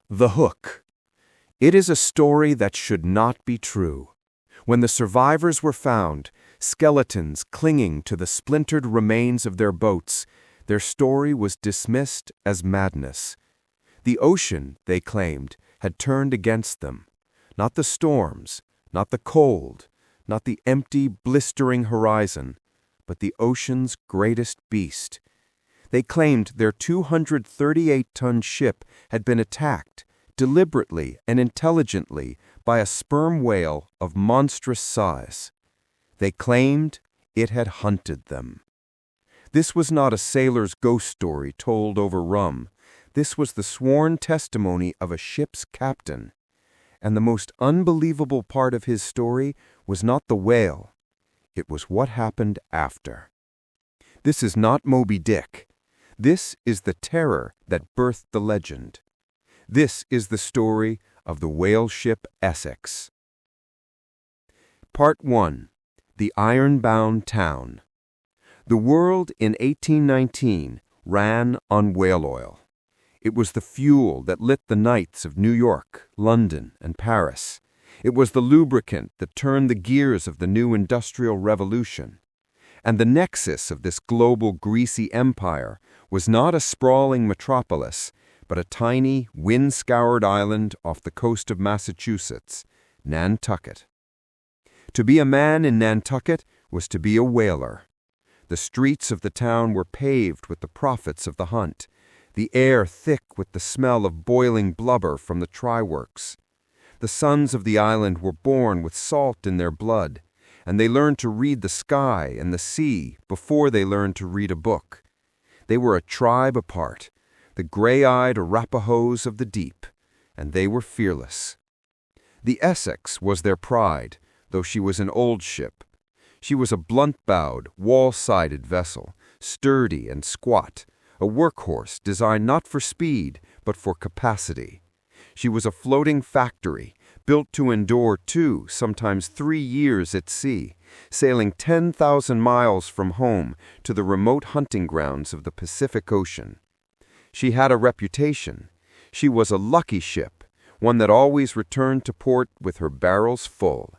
The Hook. It is a story that should not be true. When the survivors were found, skeletons clinging to the splintered remains of their boats, their story was dismissed as madness. The ocean, they claimed, had turned against them. Not the storms, not the cold, not the empty, blistering horizon, but the ocean's greatest beast. They claimed their 238-ton ship had been attacked, deliberately and intelligently, by a sperm whale of monstrous size. They claimed it had hunted them. This was not a sailor's ghost story told over rum. This was the sworn testimony of a ship's captain. And the most unbelievable part of his story was not the whale. It was what happened after. This is not Moby Dick. This is the terror that birthed the legend. This is the story of the Whaleship Essex. Part 1. The Iron-Bound Town. The world in 1819 ran on whale oil. It was the fuel that lit the nights of New York, London, and Paris. It was the lubricant that turned the gears of the new industrial revolution. And the nexus of this global greasy empire was not a sprawling metropolis, but a tiny, wind-scoured island off the coast of Massachusetts, Nantucket. To be a man in Nantucket was to be a whaler. The streets of the town were paved with the profits of the hunt, the air thick with the smell of boiling blubber from the try-works. The sons of the island were born with salt in their blood, and they learned to read the sky and the sea before they learned to read a book. They were a tribe apart, the gray-eyed Arapahoes of the deep, and they were fearless. The Essex was their pride, though she was an old ship. She was a blunt-bowed, wall-sided vessel, sturdy and squat, a workhorse designed not for speed, but for capacity. She was a floating factory, built to endure 2, sometimes 3 years at sea, sailing 10,000 miles from home to the remote hunting grounds of the Pacific Ocean. She had a reputation. She was a lucky ship, one that always returned to port with her barrels full.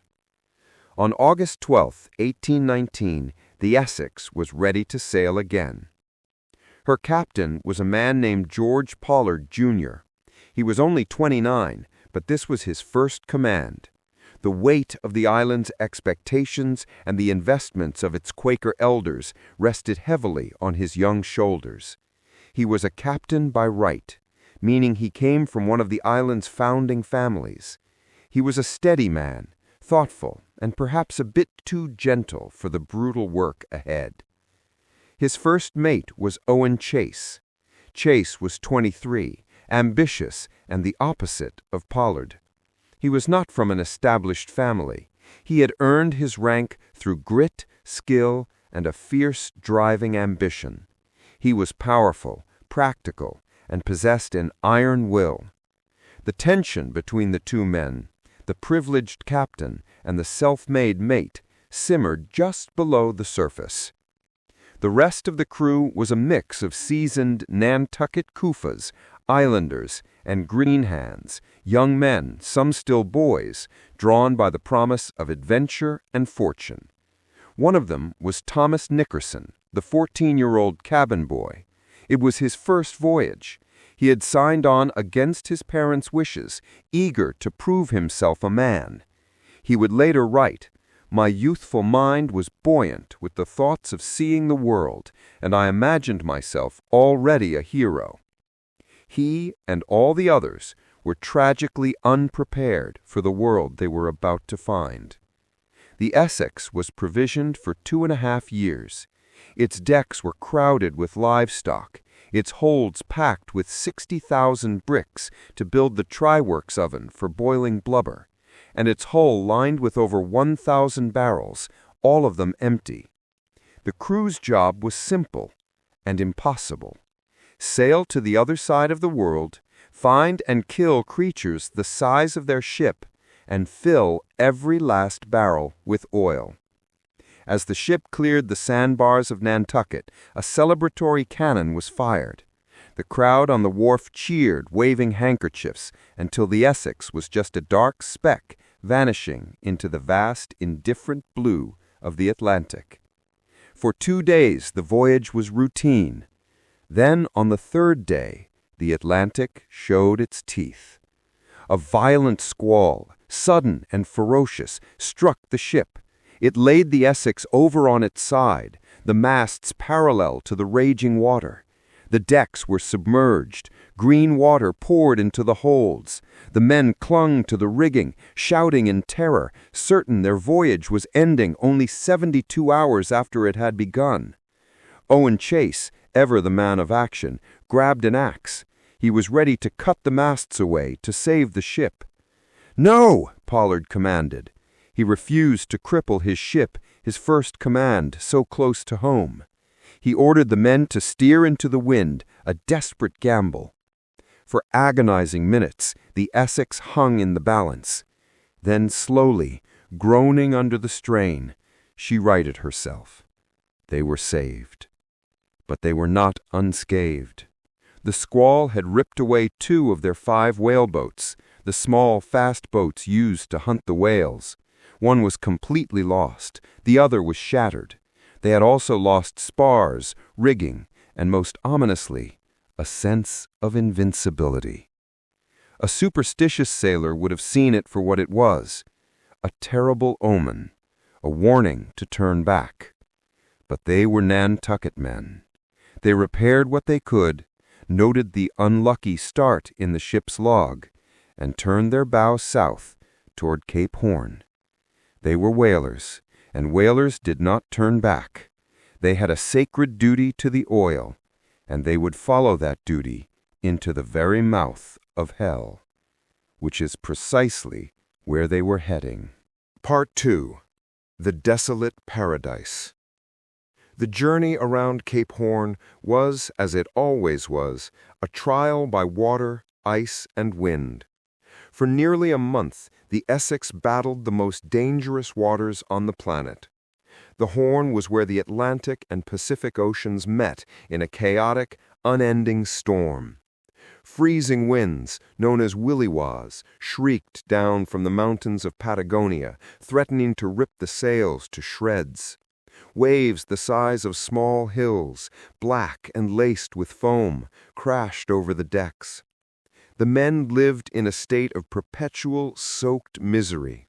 On August 12, 1819, the Essex was ready to sail again. Her captain was a man named George Pollard, Jr. He was only 29, but this was his first command. The weight of the island's expectations and the investments of its Quaker elders rested heavily on his young shoulders. He was a captain by right, meaning he came from one of the island's founding families. He was a steady man, thoughtful, and perhaps a bit too gentle for the brutal work ahead. His first mate was Owen Chase. Chase was 23, ambitious, and the opposite of Pollard. He was not from an established family. He had earned his rank through grit, skill, and a fierce, driving ambition. He was powerful, practical, and possessed an iron will. The tension between the two men, the privileged captain and the self-made mate, simmered just below the surface. The rest of the crew was a mix of seasoned Nantucket Kufas, islanders, and green hands, young men, some still boys, drawn by the promise of adventure and fortune. One of them was Thomas Nickerson, the 14-year-old cabin boy. It was his first voyage. He had signed on against his parents' wishes, eager to prove himself a man. He would later write, "My youthful mind was buoyant with the thoughts of seeing the world, and I imagined myself already a hero." He and all the others were tragically unprepared for the world they were about to find. The Essex was provisioned for 2.5 years. Its decks were crowded with livestock, its holds packed with 60,000 bricks to build the try-works oven for boiling blubber, and its hull lined with over 1,000 barrels, all of them empty. The crew's job was simple and impossible. Sail to the other side of the world, find and kill creatures the size of their ship, and fill every last barrel with oil. As the ship cleared the sandbars of Nantucket, a celebratory cannon was fired. The crowd on the wharf cheered, waving handkerchiefs, until the Essex was just a dark speck vanishing into the vast, indifferent blue of the Atlantic. For 2 days the voyage was routine. Then, on the third day, the Atlantic showed its teeth. A violent squall, sudden and ferocious, struck the ship. It laid the Essex over on its side, the masts parallel to the raging water. The decks were submerged. Green water poured into the holds. The men clung to the rigging, shouting in terror, certain their voyage was ending only 72 hours after it had begun. Owen Chase, ever the man of action, grabbed an axe. He was ready to cut the masts away to save the ship. "No!" Pollard commanded. He refused to cripple his ship, his first command, so close to home. He ordered the men to steer into the wind, a desperate gamble. For agonizing minutes, the Essex hung in the balance. Then slowly, groaning under the strain, she righted herself. They were saved. But they were not unscathed. The squall had ripped away 2 of their 5 whaleboats, the small, fast boats used to hunt the whales. One was completely lost, the other was shattered. They had also lost spars, rigging, and most ominously, a sense of invincibility. A superstitious sailor would have seen it for what it was, a terrible omen, a warning to turn back. But they were Nantucket men. They repaired what they could, noted the unlucky start in the ship's log, and turned their bow south toward Cape Horn. They were whalers, and whalers did not turn back. They had a sacred duty to the oil, and they would follow that duty into the very mouth of hell, which is precisely where they were heading. Part 2. The Desolate Paradise. The journey around Cape Horn was, as it always was, a trial by water, ice, and wind. For nearly a month, the Essex battled the most dangerous waters on the planet. The Horn was where the Atlantic and Pacific Oceans met in a chaotic, unending storm. Freezing winds, known as williwaws, shrieked down from the mountains of Patagonia, threatening to rip the sails to shreds. Waves the size of small hills, black and laced with foam, crashed over the decks. The men lived in a state of perpetual, soaked misery.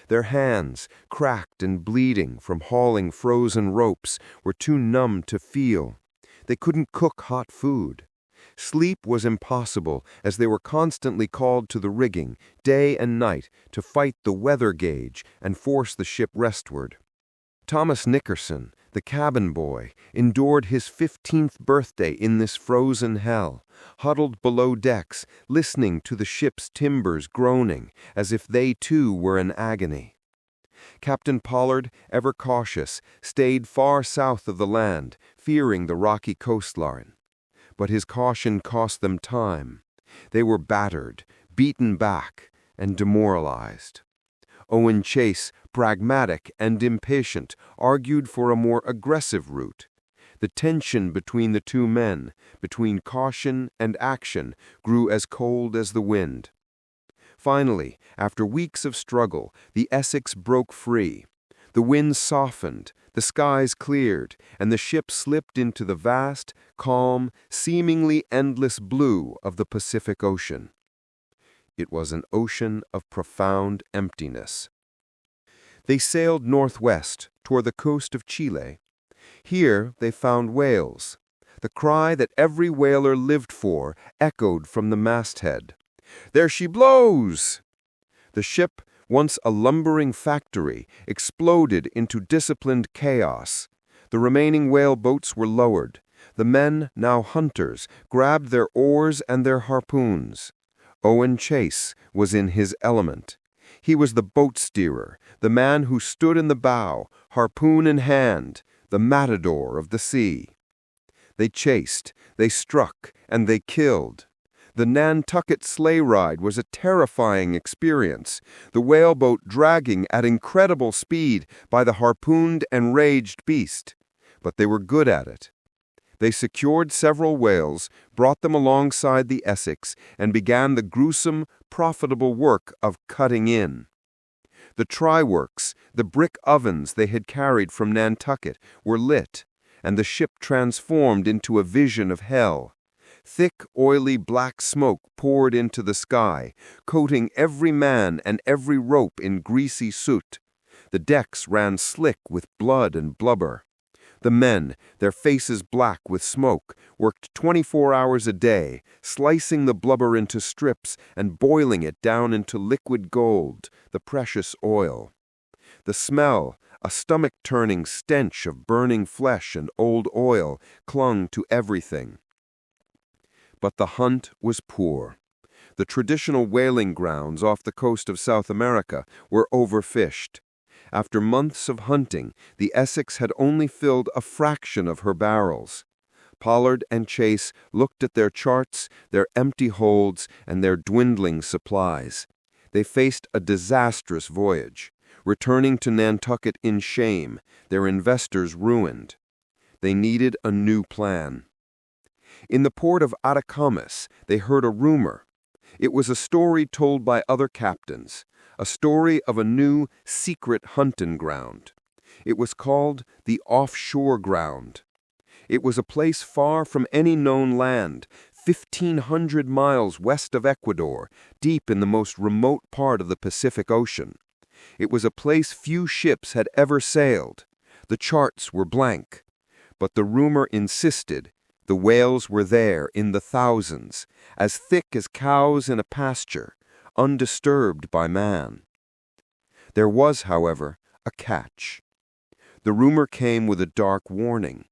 Their hands, cracked and bleeding from hauling frozen ropes, were too numb to feel. They couldn't cook hot food. Sleep was impossible, as they were constantly called to the rigging, day and night, to fight the weather gauge and force the ship westward. Thomas Nickerson, the cabin boy, endured his 15th birthday in this frozen hell, huddled below decks, listening to the ship's timbers groaning, as if they too were in agony. Captain Pollard, ever cautious, stayed far south of the land, fearing the rocky coastline. But his caution cost them time. They were battered, beaten back, and demoralized. Owen Chase, pragmatic and impatient, argued for a more aggressive route. The tension between the 2 men, between caution and action, grew as cold as the wind. Finally, after weeks of struggle, the Essex broke free. The wind softened, the skies cleared, and the ship slipped into the vast, calm, seemingly endless blue of the Pacific Ocean. It was an ocean of profound emptiness. They sailed northwest, toward the coast of Chile. Here they found whales. The cry that every whaler lived for echoed from the masthead. "There she blows!" The ship, once a lumbering factory, exploded into disciplined chaos. The remaining whaleboats were lowered. The men, now hunters, grabbed their oars and their harpoons. Owen Chase was in his element. He was the boat steerer, the man who stood in the bow, harpoon in hand, the matador of the sea. They chased, they struck, and they killed. The Nantucket sleigh ride was a terrifying experience, the whaleboat dragging at incredible speed by the harpooned, enraged beast. But they were good at it. They secured several whales, brought them alongside the Essex, and began the gruesome, profitable work of cutting in. The try-works, the brick ovens they had carried from Nantucket, were lit, and the ship transformed into a vision of hell. Thick, oily black smoke poured into the sky, coating every man and every rope in greasy soot. The decks ran slick with blood and blubber. The men, their faces black with smoke, worked 24 hours a day, slicing the blubber into strips and boiling it down into liquid gold, the precious oil. The smell, a stomach-turning stench of burning flesh and old oil, clung to everything. But the hunt was poor. The traditional whaling grounds off the coast of South America were overfished. After months of hunting, the Essex had only filled a fraction of her barrels. Pollard and Chase looked at their charts, their empty holds, and their dwindling supplies. They faced a disastrous voyage, returning to Nantucket in shame, their investors ruined. They needed a new plan. In the port of Atacama, they heard a rumor. It was a story told by other captains, a story of a new, secret hunting ground. It was called the Offshore Ground. It was a place far from any known land, 1,500 miles west of Ecuador, deep in the most remote part of the Pacific Ocean. It was a place few ships had ever sailed. The charts were blank. But the rumor insisted. The whales were there in the thousands, as thick as cows in a pasture, undisturbed by man. There was, however, a catch. The rumor came with a dark warning.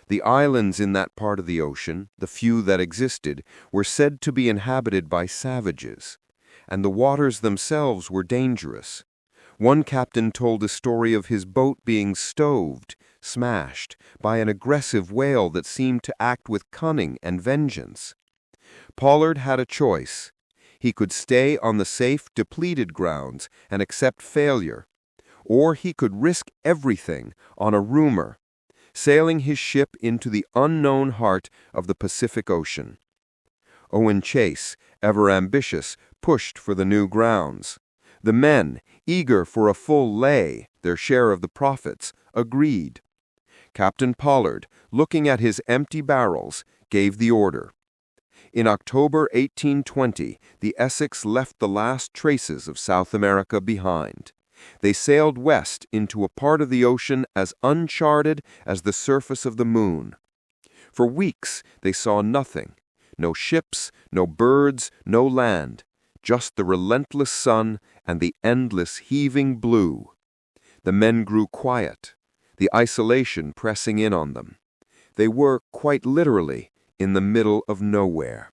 The islands in that part of the ocean, the few that existed, were said to be inhabited by savages, and the waters themselves were dangerous. One captain told a story of his boat being stoved, smashed, by an aggressive whale that seemed to act with cunning and vengeance. Pollard had a choice. He could stay on the safe, depleted grounds and accept failure, or he could risk everything on a rumor, sailing his ship into the unknown heart of the Pacific Ocean. Owen Chase, ever ambitious, pushed for the new grounds. The men, eager for a full lay, their share of the profits, agreed. Captain Pollard, looking at his empty barrels, gave the order. In October 1820, the Essex left the last traces of South America behind. They sailed west into a part of the ocean as uncharted as the surface of the moon. For weeks they saw nothing. No ships, no birds, no land. Just the relentless sun and the endless heaving blue. The men grew quiet, the isolation pressing in on them. They were, quite literally, in the middle of nowhere.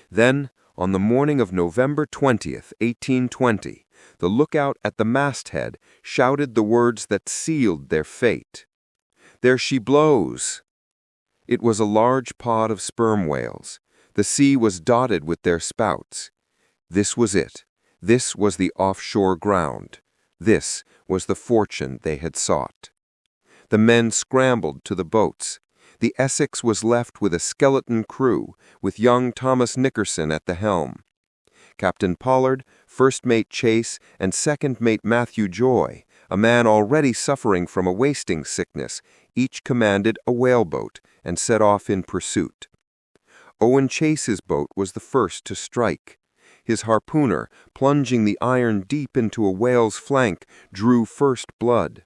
Then, on the morning of November 20th, 1820, the lookout at the masthead shouted the words that sealed their fate. "There she blows!" It was a large pod of sperm whales. The sea was dotted with their spouts. This was it. This was the offshore ground. This was the fortune they had sought. The men scrambled to the boats. The Essex was left with a skeleton crew, with young Thomas Nickerson at the helm. Captain Pollard, First Mate Chase, and Second Mate Matthew Joy, a man already suffering from a wasting sickness, each commanded a whaleboat and set off in pursuit. Owen Chase's boat was the first to strike. His harpooner, plunging the iron deep into a whale's flank, drew first blood.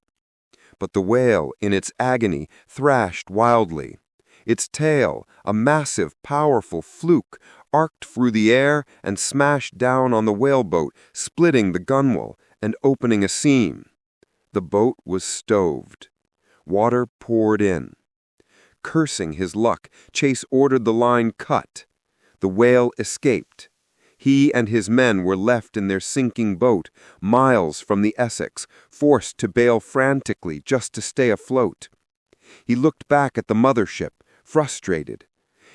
But the whale, in its agony, thrashed wildly. Its tail, a massive, powerful fluke, arced through the air and smashed down on the whaleboat, splitting the gunwale and opening a seam. The boat was stoved. Water poured in. Cursing his luck, Chase ordered the line cut. The whale escaped. He and his men were left in their sinking boat, miles from the Essex, forced to bail frantically just to stay afloat. He looked back at the mothership, frustrated.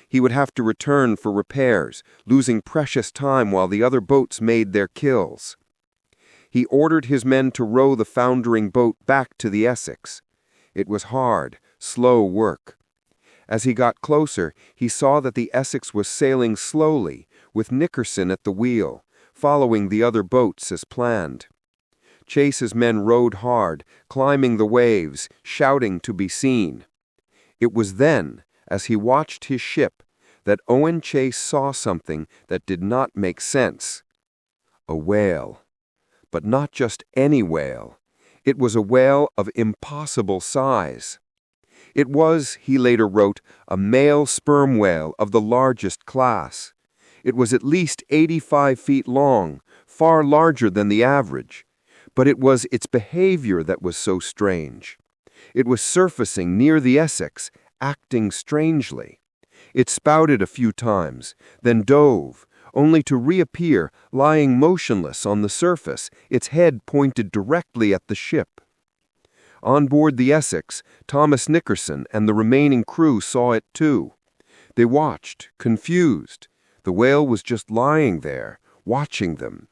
He would have to return for repairs, losing precious time while the other boats made their kills. He ordered his men to row the foundering boat back to the Essex. It was hard, slow work. As he got closer, he saw that the Essex was sailing slowly, with Nickerson at the wheel, following the other boats as planned. Chase's men rowed hard, climbing the waves, shouting to be seen. It was then, as he watched his ship, that Owen Chase saw something that did not make sense. A whale. But not just any whale. It was a whale of impossible size. It was, he later wrote, a male sperm whale of the largest class. It was at least 85 feet long, far larger than the average. But it was its behavior that was so strange. It was surfacing near the Essex, acting strangely. It spouted a few times, then dove, only to reappear lying motionless on the surface, its head pointed directly at the ship. On board the Essex, Thomas Nickerson and the remaining crew saw it too. They watched, confused. The whale was just lying there, watching them.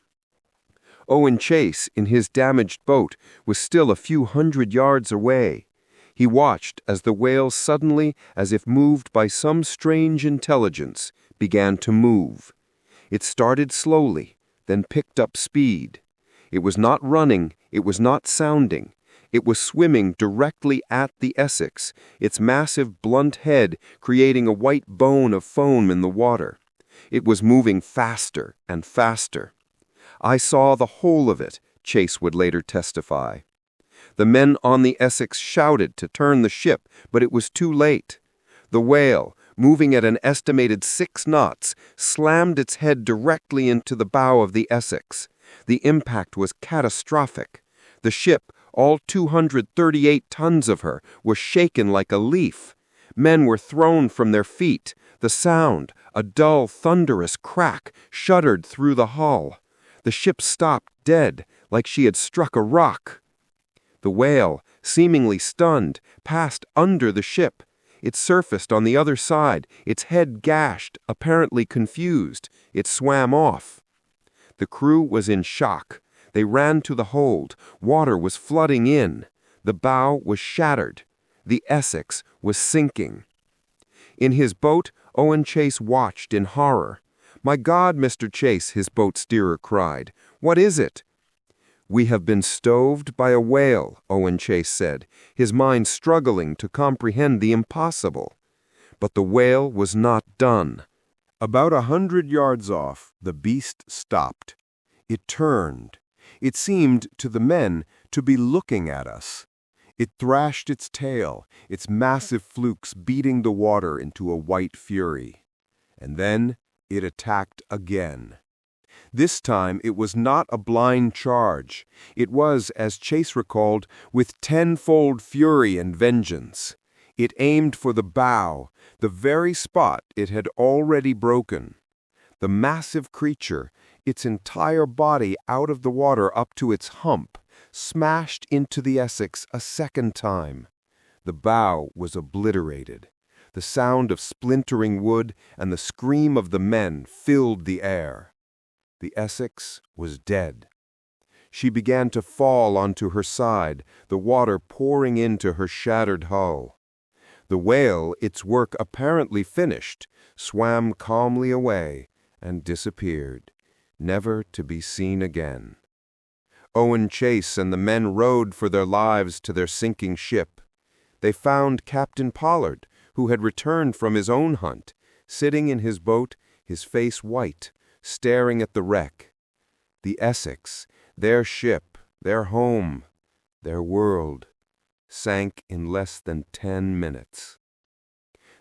Owen Chase, in his damaged boat, was still a few hundred yards away. He watched as the whale suddenly, as if moved by some strange intelligence, began to move. It started slowly, then picked up speed. It was not running, it was not sounding. It was swimming directly at the Essex, its massive blunt head creating a white bone of foam in the water. It was moving faster and faster. I saw the whole of it, Chase would later testify. The men on the Essex shouted to turn the ship, but it was too late. The whale, moving at an estimated 6 knots, slammed its head directly into the bow of the Essex. The impact was catastrophic. The ship, all 238 tons of her, was shaken like a leaf. Men were thrown from their feet. The sound, a dull, thunderous crack, shuddered through the hull. The ship stopped dead, like she had struck a rock. The whale, seemingly stunned, passed under the ship. It surfaced on the other side, its head gashed, apparently confused. It swam off. The crew was in shock. They ran to the hold. Water was flooding in. The bow was shattered. The Essex was sinking. In his boat, Owen Chase watched in horror. "My God, Mr. Chase," his boat steerer cried. "What is it?" "We have been stoved by a whale," Owen Chase said, his mind struggling to comprehend the impossible. But the whale was not done. About 100 yards off, the beast stopped. It turned. It seemed to the men to be looking at us. It thrashed its tail, its massive flukes beating the water into a white fury. And then it attacked again. This time it was not a blind charge. It was, as Chase recalled, with tenfold fury and vengeance. It aimed for the bow, the very spot it had already broken. The massive creature, its entire body out of the water up to its hump, smashed into the Essex a second time. The bow was obliterated. The sound of splintering wood and the scream of the men filled the air. The Essex was dead. She began to fall onto her side, the water pouring into her shattered hull. The whale, its work apparently finished, swam calmly away and disappeared, never to be seen again. Owen Chase and the men rowed for their lives to their sinking ship. They found Captain Pollard, who had returned from his own hunt, sitting in his boat, his face white, staring at the wreck. The Essex, their ship, their home, their world, sank in less than 10 minutes.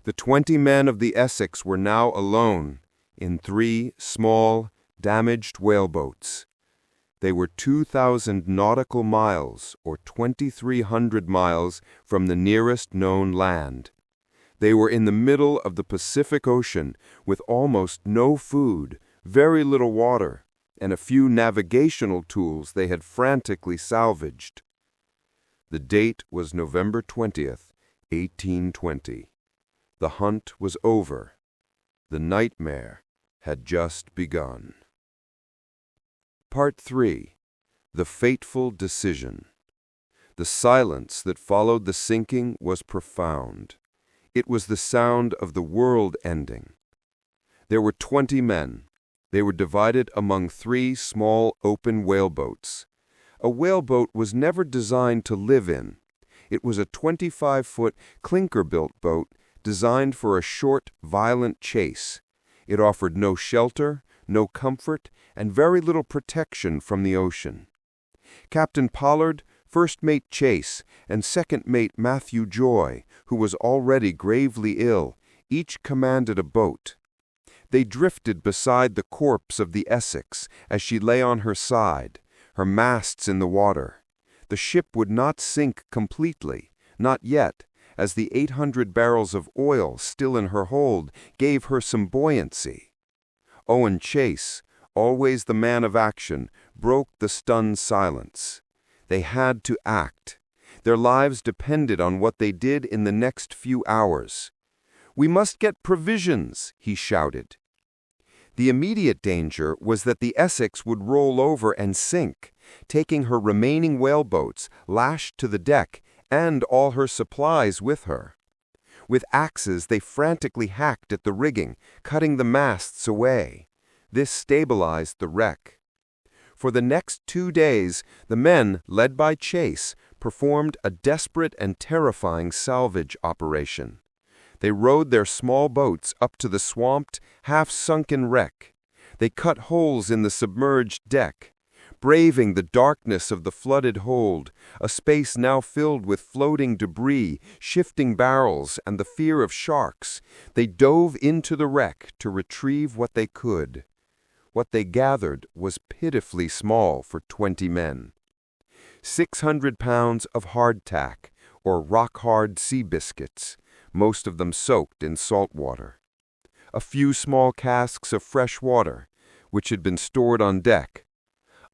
The 20 men of the Essex were now alone in 3 small, damaged whaleboats. They were 2,000 nautical miles, or 2,300 miles, from the nearest known land. They were in the middle of the Pacific Ocean with almost no food, very little water, and a few navigational tools they had frantically salvaged. The date was November 20th, 1820. The hunt was over. The nightmare had just begun. Part 3. The Fateful Decision. The silence that followed the sinking was profound. It was the sound of the world ending. There were 20 men. They were divided among 3 small open whaleboats. A whaleboat was never designed to live in. It was a 25-foot clinker-built boat designed for a short, violent chase. It offered no shelter, no comfort, and very little protection from the ocean. Captain Pollard, First Mate Chase, and Second Mate Matthew Joy, who was already gravely ill, each commanded a boat. They drifted beside the corpse of the Essex as she lay on her side, her masts in the water. The ship would not sink completely, not yet, as the 800 barrels of oil still in her hold gave her some buoyancy. Owen Chase, always the man of action, broke the stunned silence. They had to act. Their lives depended on what they did in the next few hours. "We must get provisions," he shouted. The immediate danger was that the Essex would roll over and sink, taking her remaining whaleboats lashed to the deck and all her supplies with her. With axes they frantically hacked at the rigging, cutting the masts away. This stabilized the wreck. For the next 2 days, the men, led by Chase, performed a desperate and terrifying salvage operation. They rowed their small boats up to the swamped, half-sunken wreck. They cut holes in the submerged deck. Braving the darkness of the flooded hold, a space now filled with floating debris, shifting barrels, and the fear of sharks, they dove into the wreck to retrieve what they could. What they gathered was pitifully small for 20 men. 600 pounds of hardtack, or rock-hard sea biscuits, most of them soaked in salt water. A few small casks of fresh water, which had been stored on deck.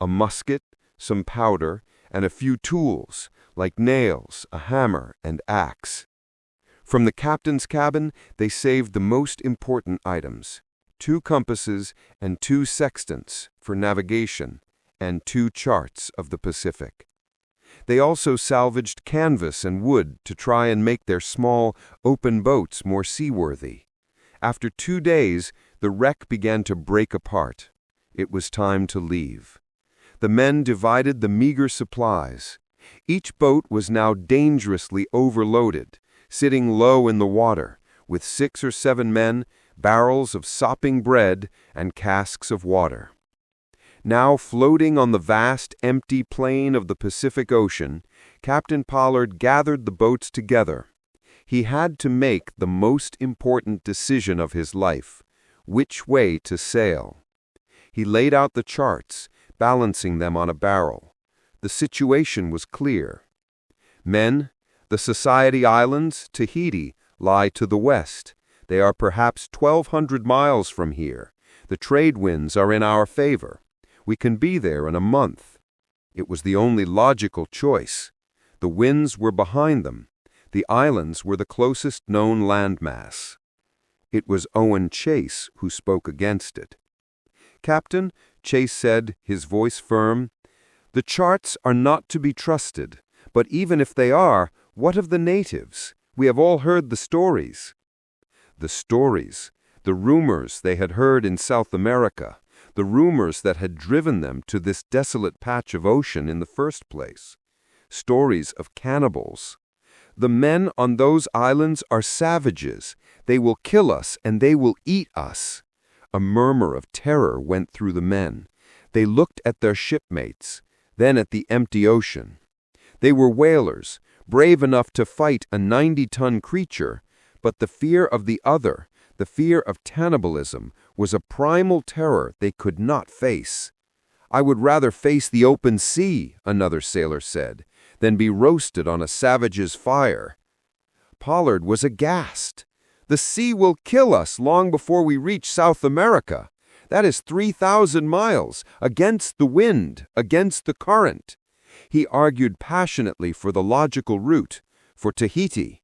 A musket, some powder, and a few tools, like nails, a hammer, and axe. From the captain's cabin, they saved the most important items: 2 compasses and 2 sextants for navigation, and 2 charts of the Pacific. They also salvaged canvas and wood to try and make their small, open boats more seaworthy. After 2 days, the wreck began to break apart. It was time to leave. The men divided the meager supplies. Each boat was now dangerously overloaded, sitting low in the water, with 6 or 7 men, barrels of sopping bread, and casks of water. Now floating on the vast, empty plain of the Pacific Ocean, Captain Pollard gathered the boats together. He had to make the most important decision of his life: which way to sail. He laid out the charts, balancing them on a barrel. The situation was clear. Men, the Society Islands, Tahiti, lie to the west. They are perhaps 1,200 miles from here. The trade winds are in our favor. We can be there in a month. It was the only logical choice. The winds were behind them. The islands were the closest known landmass. It was Owen Chase who spoke against it. "Captain," Chase said, his voice firm, "the charts are not to be trusted. But even if they are, what of the natives? We have all heard the stories." The stories, the rumors they had heard in South America, the rumors that had driven them to this desolate patch of ocean in the first place. Stories of cannibals. "The men on those islands are savages. They will kill us and they will eat us." A murmur of terror went through the men. They looked at their shipmates, then at the empty ocean. They were whalers, brave enough to fight a 90-ton creature, but the fear of the other, the fear of cannibalism, was a primal terror they could not face. "I would rather face the open sea," another sailor said, "than be roasted on a savage's fire." Pollard was aghast. "The sea will kill us long before we reach South America. That is 3,000 miles, against the wind, against the current." He argued passionately for the logical route, for Tahiti.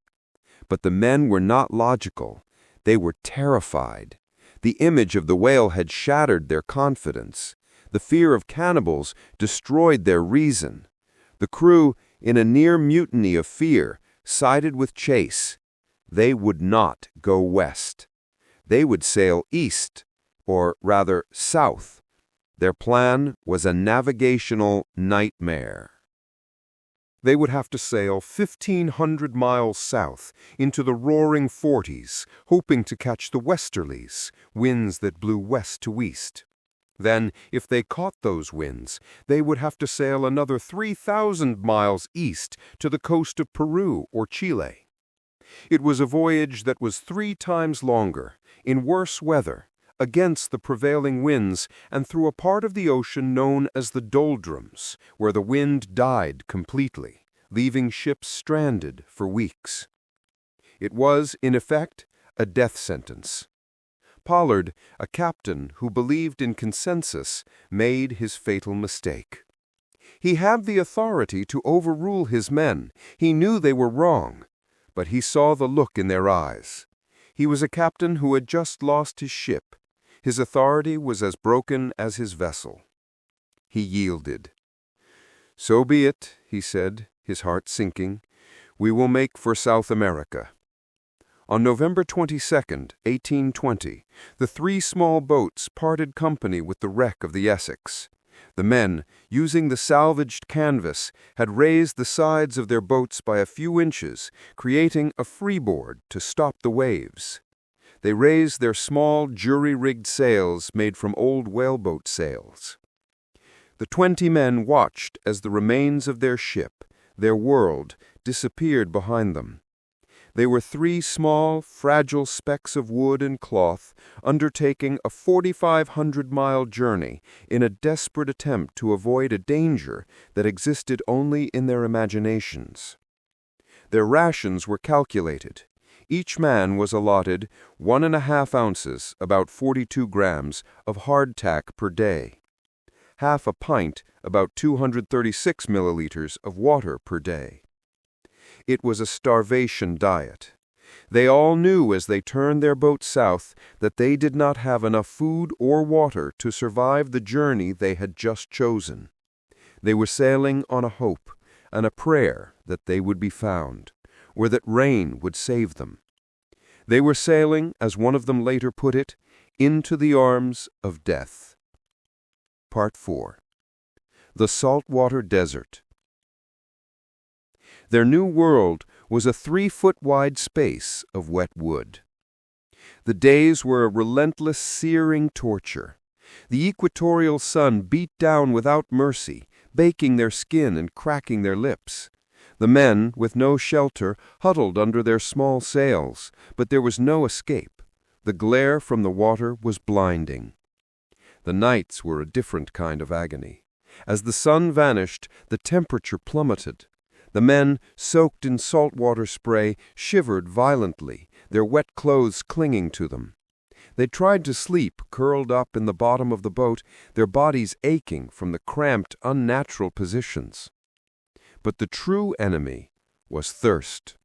But the men were not logical. They were terrified. The image of the whale had shattered their confidence. The fear of cannibals destroyed their reason. The crew, in a near mutiny of fear, sided with Chase. They would not go west. They would sail east, or rather south. Their plan was a navigational nightmare. They would have to sail 1,500 miles south into the roaring 40s, hoping to catch the westerlies, winds that blew west to east. Then, if they caught those winds, they would have to sail another 3,000 miles east to the coast of Peru or Chile. It was a voyage that was 3 times longer, in worse weather, against the prevailing winds, and through a part of the ocean known as the doldrums, where the wind died completely, leaving ships stranded for weeks. It was, in effect, a death sentence. Pollard, a captain who believed in consensus, made his fatal mistake. He had the authority to overrule his men. He knew they were wrong, but he saw the look in their eyes. He was a captain who had just lost his ship. His authority was as broken as his vessel. He yielded. "So be it," he said, his heart sinking. "We will make for South America." On November 22, 1820, the 3 small boats parted company with the wreck of the Essex. The men, using the salvaged canvas, had raised the sides of their boats by a few inches, creating a freeboard to stop the waves. They raised their small, jury-rigged sails made from old whaleboat sails. The 20 men watched as the remains of their ship, their world, disappeared behind them. They were 3 small, fragile specks of wood and cloth, undertaking a 4,500-mile journey in a desperate attempt to avoid a danger that existed only in their imaginations. Their rations were calculated. Each man was allotted 1½ ounces, about 42 grams, of hardtack per day, half a pint, about 236 milliliters, of water per day. It was a starvation diet. They all knew as they turned their boat south that they did not have enough food or water to survive the journey they had just chosen. They were sailing on a hope and a prayer that they would be found, or that rain would save them. They were sailing, as one of them later put it, into the arms of death. Part 4. The Saltwater Desert. Their new world was a 3-foot-wide space of wet wood. The days were a relentless, searing torture. The equatorial sun beat down without mercy, baking their skin and cracking their lips. The men, with no shelter, huddled under their small sails, but there was no escape. The glare from the water was blinding. The nights were a different kind of agony. As the sun vanished, the temperature plummeted. The men, soaked in saltwater spray, shivered violently, their wet clothes clinging to them. They tried to sleep, curled up in the bottom of the boat, their bodies aching from the cramped, unnatural positions. But the true enemy was thirst.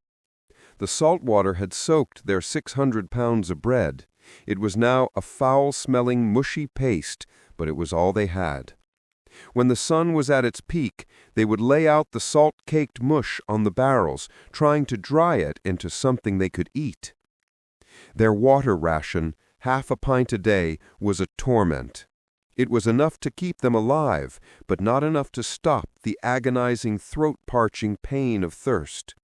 The salt water had soaked their 600 pounds of bread. It was now a foul-smelling, mushy paste, but it was all they had. When the sun was at its peak, they would lay out the salt-caked mush on the barrels, trying to dry it into something they could eat. Their water ration, half a pint a day, was a torment. It was enough to keep them alive, but not enough to stop the agonizing, throat-parching pain of thirst.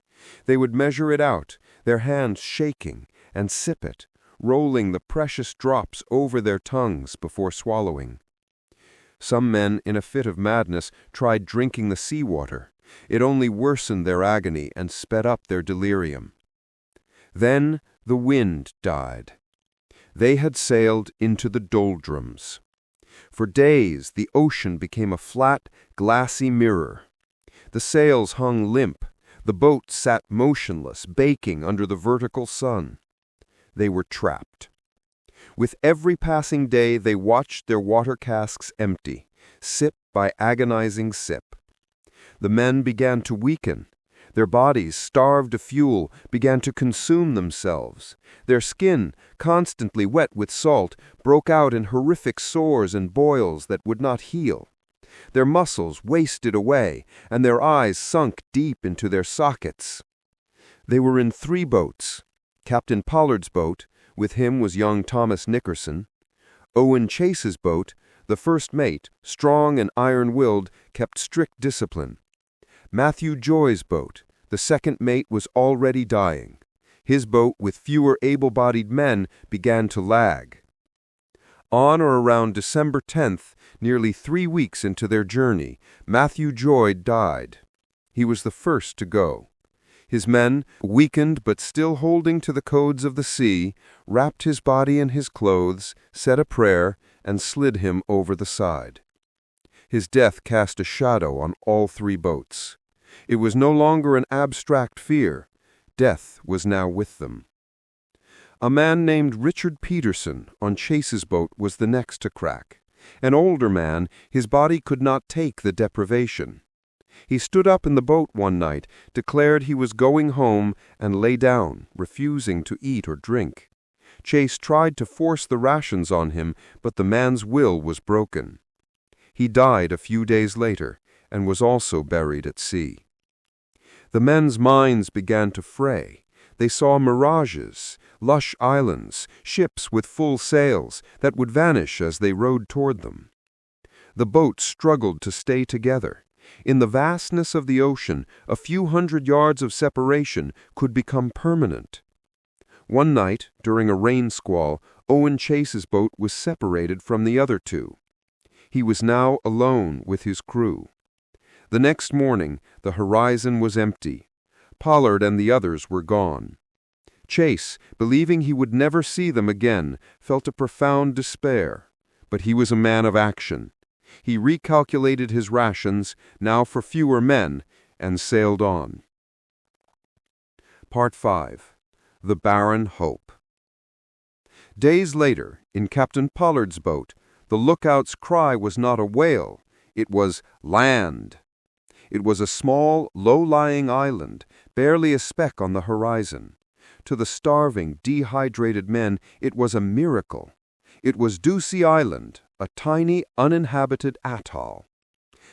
They would measure it out, their hands shaking, and sip it, rolling the precious drops over their tongues before swallowing. Some men, in a fit of madness, tried drinking the seawater. It only worsened their agony and sped up their delirium. Then the wind died. They had sailed into the doldrums. For days the ocean became a flat, glassy mirror. The sails hung limp. The boat sat motionless, baking under the vertical sun. They were trapped. With every passing day they watched their water casks empty, sip by agonizing sip. The men began to weaken. Their bodies, starved of fuel, began to consume themselves. Their skin, constantly wet with salt, broke out in horrific sores and boils that would not heal. Their muscles wasted away, and their eyes sunk deep into their sockets. They were in 3 boats. Captain Pollard's boat, with him was young Thomas Nickerson. Owen Chase's boat, the first mate, strong and iron-willed, kept strict discipline. Matthew Joy's boat, the second mate, was already dying. His boat, with fewer able-bodied men, began to lag. On or around December 10th, nearly 3 weeks into their journey, Matthew Joy died. He was the first to go. His men, weakened but still holding to the codes of the sea, wrapped his body in his clothes, said a prayer, and slid him over the side. His death cast a shadow on all 3 boats. It was no longer an abstract fear. Death was now with them. A man named Richard Peterson on Chase's boat was the next to crack. An older man, his body could not take the deprivation. He stood up in the boat one night, declared he was going home, and lay down, refusing to eat or drink. Chase tried to force the rations on him, but the man's will was broken. He died a few days later, and was also buried at sea. The men's minds began to fray. They saw mirages, lush islands, ships with full sails that would vanish as they rowed toward them. The boats struggled to stay together. In the vastness of the ocean, a few hundred yards of separation could become permanent. One night, during a rain squall, Owen Chase's boat was separated from the other 2. He was now alone with his crew. The next morning, the horizon was empty. Pollard and the others were gone. Chase, believing he would never see them again, felt a profound despair. But he was a man of action. He recalculated his rations, now for fewer men, and sailed on. Part 5. The Barren Hope. Days later, in Captain Pollard's boat, the lookout's cry was not a whale, it was land. It was a small, low-lying island, barely a speck on the horizon. To the starving, dehydrated men, it was a miracle. It was Ducie Island, a tiny, uninhabited atoll.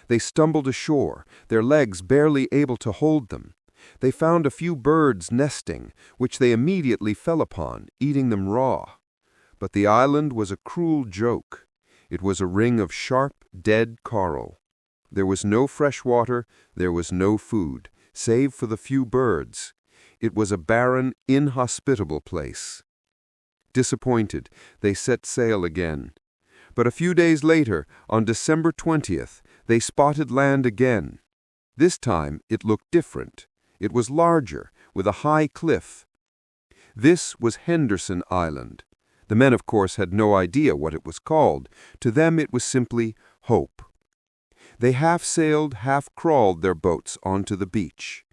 They stumbled ashore, their legs barely able to hold them. They found a few birds nesting, which they immediately fell upon, eating them raw. But the island was a cruel joke. It was a ring of sharp, dead coral. There was no fresh water, there was no food, save for the few birds. It was a barren, inhospitable place. Disappointed, they set sail again. But a few days later, on December 20th, they spotted land again. This time it looked different. It was larger, with a high cliff. This was Henderson Island. The men, of course, had no idea what it was called. To them it was simply Hope. They half-sailed, half-crawled their boats onto the beach.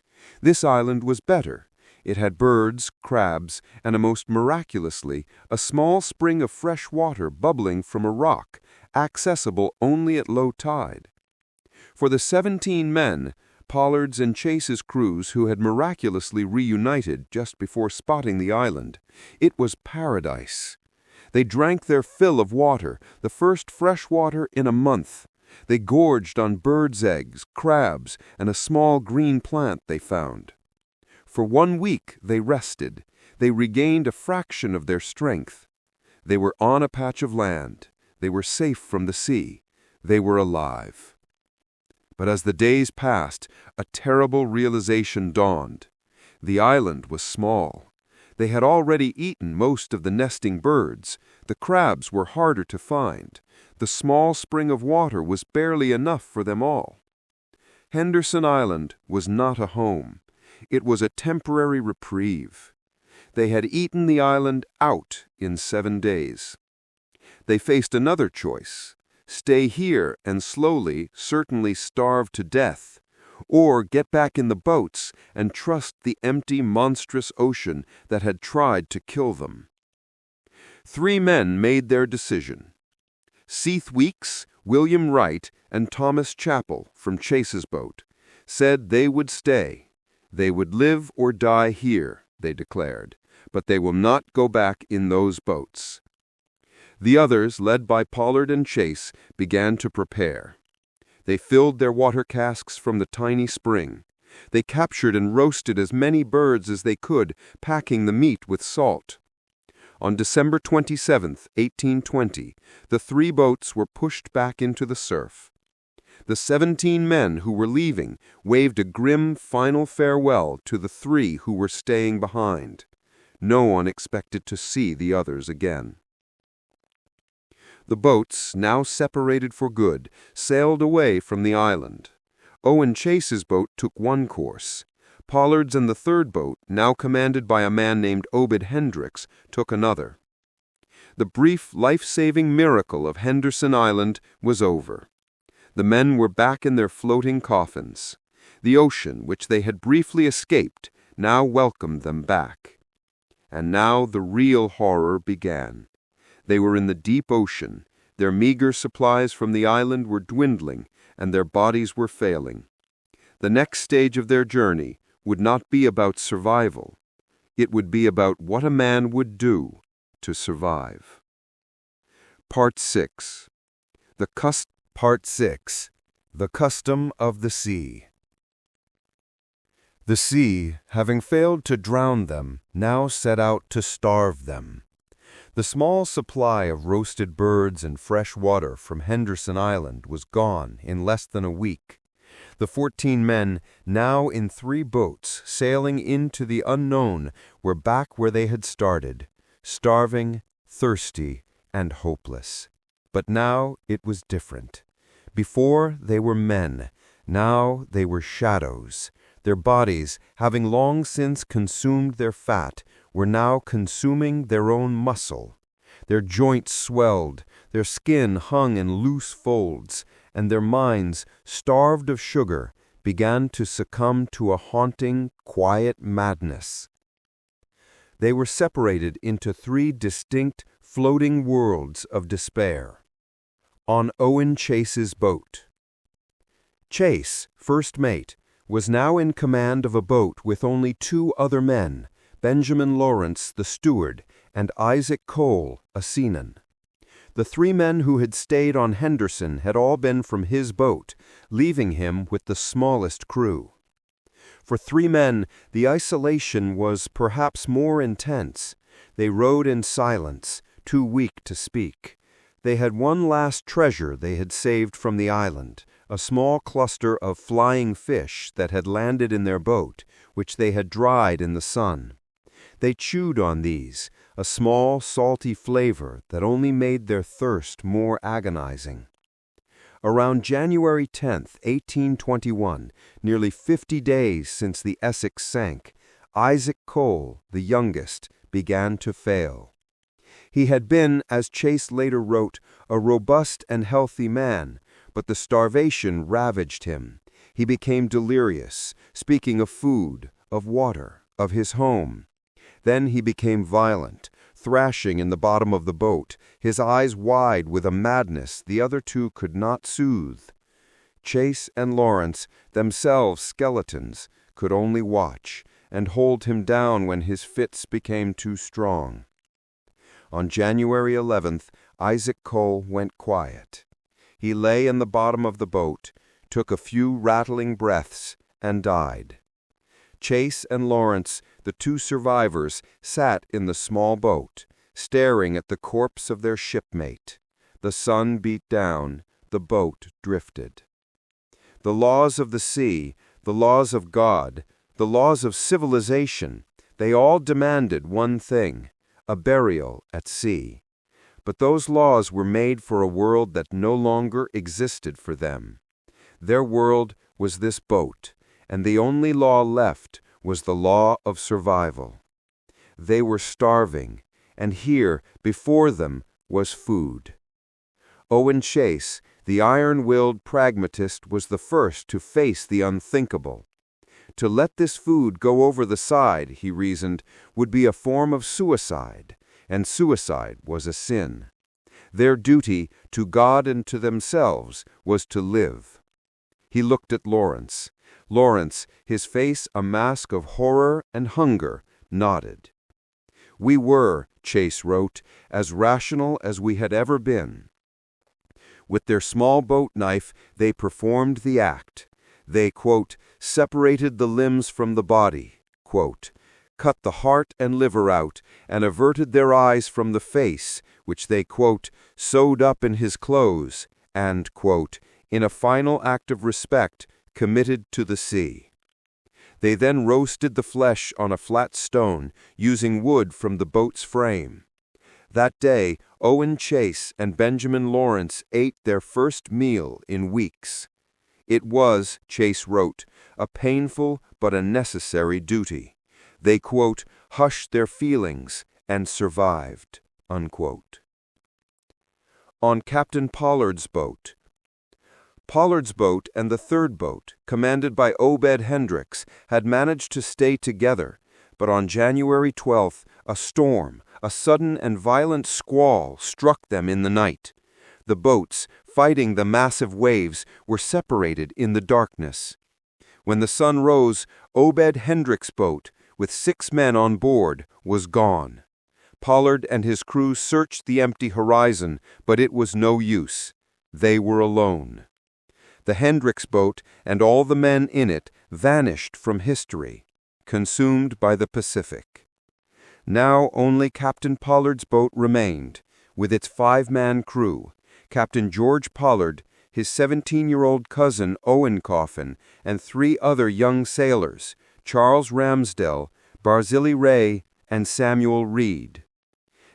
This island was better. It had birds, crabs, and most miraculously, a small spring of fresh water bubbling from a rock, accessible only at low tide. For the 17 men, Pollard's and Chase's crews who had miraculously reunited just before spotting the island, it was paradise. They drank their fill of water, the first fresh water in a month. They gorged on birds' eggs, crabs, and a small green plant they found. For 1 week they rested. They regained a fraction of their strength. They were on a patch of land. They were safe from the sea. They were alive. But as the days passed, a terrible realization dawned. The island was small. They had already eaten most of the nesting birds. The crabs were harder to find. The small spring of water was barely enough for them all. Henderson Island was not a home. It was a temporary reprieve. They had eaten the island out in 7 days. They faced another choice: stay here and slowly, certainly starve to death, or get back in the boats and trust the empty, monstrous ocean that had tried to kill them. 3 men made their decision. Seath Weeks, William Wright, and Thomas Chappell, from Chase's boat, said they would stay. They would live or die here, they declared, but they will not go back in those boats. The others, led by Pollard and Chase, began to prepare. They filled their water casks from the tiny spring. They captured and roasted as many birds as they could, packing the meat with salt. On December 27, 1820, the 3 boats were pushed back into the surf. The 17 men who were leaving waved a grim final farewell to the 3 who were staying behind. No one expected to see the others again. The boats, now separated for good, sailed away from the island. Owen Chase's boat took one course. Pollard's and the 3rd boat, now commanded by a man named Obed Hendricks, took another. The brief, life-saving miracle of Henderson Island was over. The men were back in their floating coffins. The ocean, which they had briefly escaped, now welcomed them back. And now the real horror began. They were in the deep ocean. Their meager supplies from the island were dwindling, and their bodies were failing. The next stage of their journey would not be about survival. It would be about what a man would do to survive. Part 6. Part 6. The Custom of the Sea. The sea, having failed to drown them, now set out to starve them. The small supply of roasted birds and fresh water from Henderson Island was gone in less than a week. The 14 men, now in 3 boats sailing into the unknown, were back where they had started, starving, thirsty, and hopeless. But now it was different. Before they were men, now they were shadows. Their bodies, having long since consumed their fat, were now consuming their own muscle. Their joints swelled, their skin hung in loose folds, and their minds, starved of sugar, began to succumb to a haunting, quiet madness. They were separated into 3 distinct, floating worlds of despair. On Owen Chase's boat. Chase, first mate, was now in command of a boat with only 2 other men, Benjamin Lawrence, the steward, and Isaac Cole, a seaman. The 3 men who had stayed on Henderson had all been from his boat, leaving him with the smallest crew. For 3 men, the isolation was perhaps more intense. They rowed in silence, too weak to speak. They had one last treasure they had saved from the island, a small cluster of flying fish that had landed in their boat, which they had dried in the sun. They chewed on these, a small, salty flavor that only made their thirst more agonizing. Around January 10, 1821, nearly 50 days since the Essex sank, Isaac Cole, the youngest, began to fail. He had been, as Chase later wrote, a robust and healthy man, but the starvation ravaged him. He became delirious, speaking of food, of water, of his home. Then he became violent, thrashing in the bottom of the boat, his eyes wide with a madness the other 2 could not soothe. Chase and Lawrence, themselves skeletons, could only watch and hold him down when his fits became too strong. On January 11th, Isaac Cole went quiet. He lay in the bottom of the boat, took a few rattling breaths, and died. Chase and Lawrence, the 2 survivors, sat in the small boat, staring at the corpse of their shipmate. The sun beat down, the boat drifted. The laws of the sea, the laws of God, the laws of civilization, they all demanded one thing: a burial at sea. But those laws were made for a world that no longer existed for them. Their world was this boat, and the only law left was the law of survival. They were starving, and here, before them, was food. Owen Chase, the iron-willed pragmatist, was the first to face the unthinkable. To let this food go over the side, he reasoned, would be a form of suicide, and suicide was a sin. Their duty, to God and to themselves, was to live. He looked at Lawrence. Lawrence, his face a mask of horror and hunger, nodded. "We were," Chase wrote, "as rational as we had ever been." With their small boat knife, they performed the act. They, quote, separated the limbs from the body, quote, cut the heart and liver out, and averted their eyes from the face, which they, quote, sewed up in his clothes, and, quote, in a final act of respect, committed to the sea. They then roasted the flesh on a flat stone, using wood from the boat's frame. That day, Owen Chase and Benjamin Lawrence ate their first meal in weeks. It was, Chase wrote, a painful but a necessary duty. They, quote, hushed their feelings and survived, unquote. On Captain Pollard's boat. Pollard's boat and the third boat, commanded by Obed Hendricks, had managed to stay together, but on January 12th, a storm, a sudden and violent squall, struck them in the night. The boats, fighting the massive waves, were separated in the darkness. When the sun rose, Obed Hendricks' boat, with 6 men on board, was gone. Pollard and his crew searched the empty horizon, but it was no use. They were alone. The Hendricks boat and all the men in it vanished from history, consumed by the Pacific. Now only Captain Pollard's boat remained, with its 5-man crew, Captain George Pollard, his 17-year-old cousin Owen Coffin, and 3 other young sailors, Charles Ramsdell, Barzillai Ray, and Samuel Reed.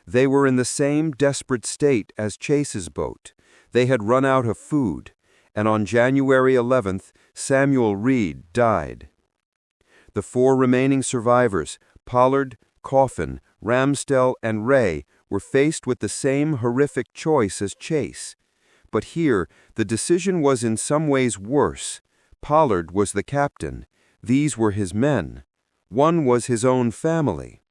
They were in the same desperate state as Chase's boat. They had run out of food, and on January 11th, Samuel Reed died. The 4 remaining survivors, Pollard, Coffin, Ramsdell, and Ray, were faced with the same horrific choice as Chase. But here, the decision was in some ways worse. Pollard was the captain. These were his men. One was his own family.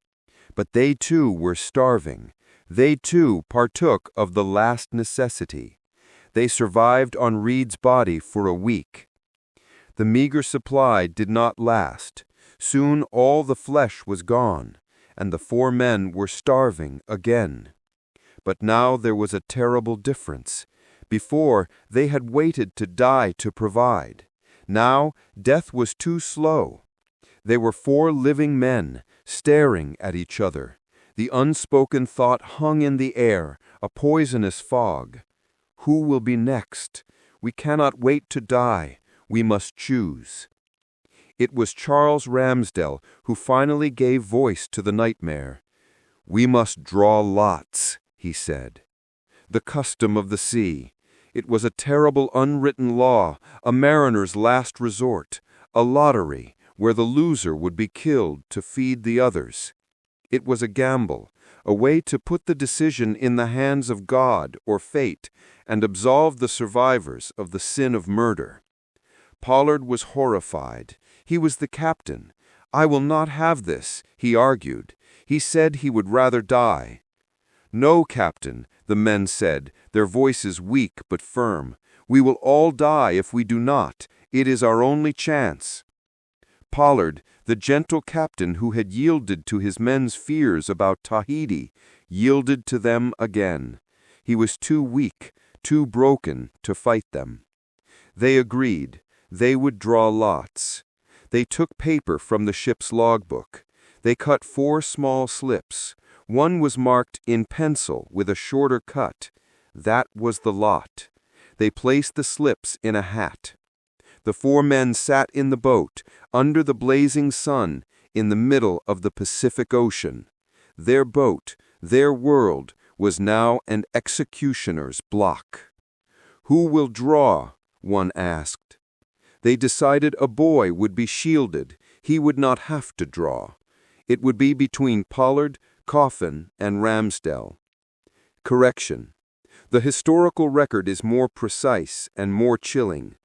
But they too were starving. They too partook of the last necessity. They survived on Reed's body for a week. The meager supply did not last. Soon all the flesh was gone, and the 4 men were starving again. But now there was a terrible difference. Before, they had waited to die to provide. Now, death was too slow. They were 4 living men, staring at each other. The unspoken thought hung in the air, a poisonous fog. Who will be next? We cannot wait to die. We must choose. It was Charles Ramsdell who finally gave voice to the nightmare. We must draw lots, he said. The custom of the sea. It was a terrible unwritten law, a mariner's last resort, a lottery where the loser would be killed to feed the others. It was a gamble, a way to put the decision in the hands of God or fate and absolve the survivors of the sin of murder. Pollard was horrified. He was the captain. I will not have this, he argued. He said he would rather die. No, Captain, the men said, their voices weak but firm. We will all die if we do not. It is our only chance. Pollard, the gentle captain who had yielded to his men's fears about Tahiti, yielded to them again. He was too weak, too broken to fight them. They agreed. They would draw lots. They took paper from the ship's logbook. They cut 4 small slips. One was marked in pencil with a shorter cut. That was the lot. They placed the slips in a hat. The 4 men sat in the boat, under the blazing sun, in the middle of the Pacific Ocean. Their boat, their world, was now an executioner's block. Who will draw? One asked. They decided a boy would be shielded. He would not have to draw. It would be between Pollard, Coffin, and Ramsdell. Correction. The historical record is more precise and more chilling.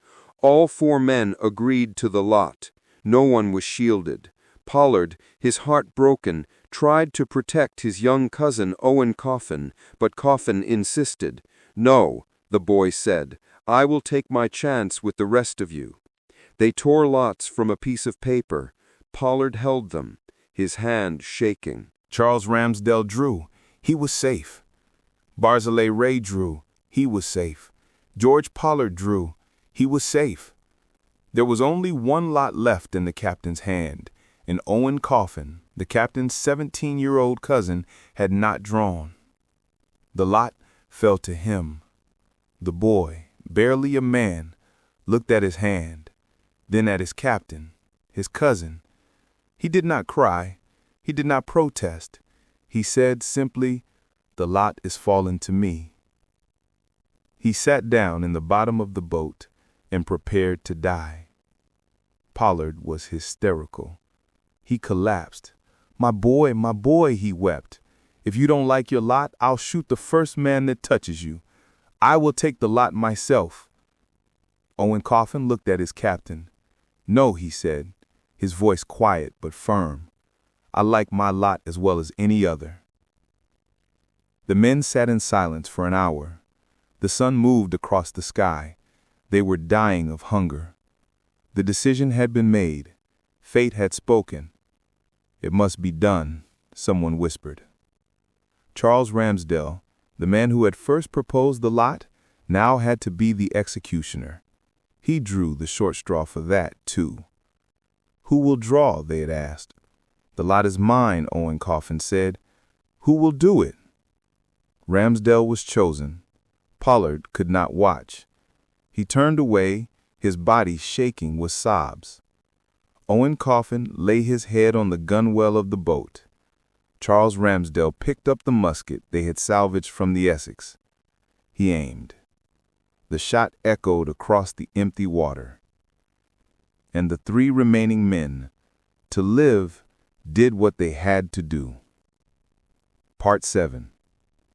All 4 men agreed to the lot. No one was shielded. Pollard, his heart broken, tried to protect his young cousin Owen Coffin, but Coffin insisted. No, the boy said, I will take my chance with the rest of you. They tore lots from a piece of paper. Pollard held them, his hand shaking. Charles Ramsdell drew. He was safe. Barzillai Ray drew. He was safe. George Pollard drew. He was safe. There was only one lot left in the captain's hand, and Owen Coffin, the captain's 17-year-old cousin, had not drawn. The lot fell to him. The boy, barely a man, looked at his hand, then at his captain, his cousin. He did not cry. He did not protest. He said simply, "The lot is fallen to me." He sat down in the bottom of the boat and prepared to die. Pollard was hysterical. He collapsed. My boy," he wept. "If you don't like your lot, I'll shoot the first man that touches you. I will take the lot myself." Owen Coffin looked at his captain. "No," he said, his voice quiet but firm. "I like my lot as well as any other." The men sat in silence for an hour. The sun moved across the sky. They were dying of hunger. The decision had been made. Fate had spoken. "It must be done," someone whispered. Charles Ramsdell, the man who had first proposed the lot, now had to be the executioner. He drew the short straw for that, too. "Who will draw?" they had asked. "The lot is mine," Owen Coffin said. "Who will do it?" Ramsdell was chosen. Pollard could not watch. He turned away, his body shaking with sobs. Owen Coffin lay his head on the gunwale of the boat. Charles Ramsdell picked up the musket they had salvaged from the Essex. He aimed. The shot echoed across the empty water. And the three remaining men, to live, did what they had to do. Part 7.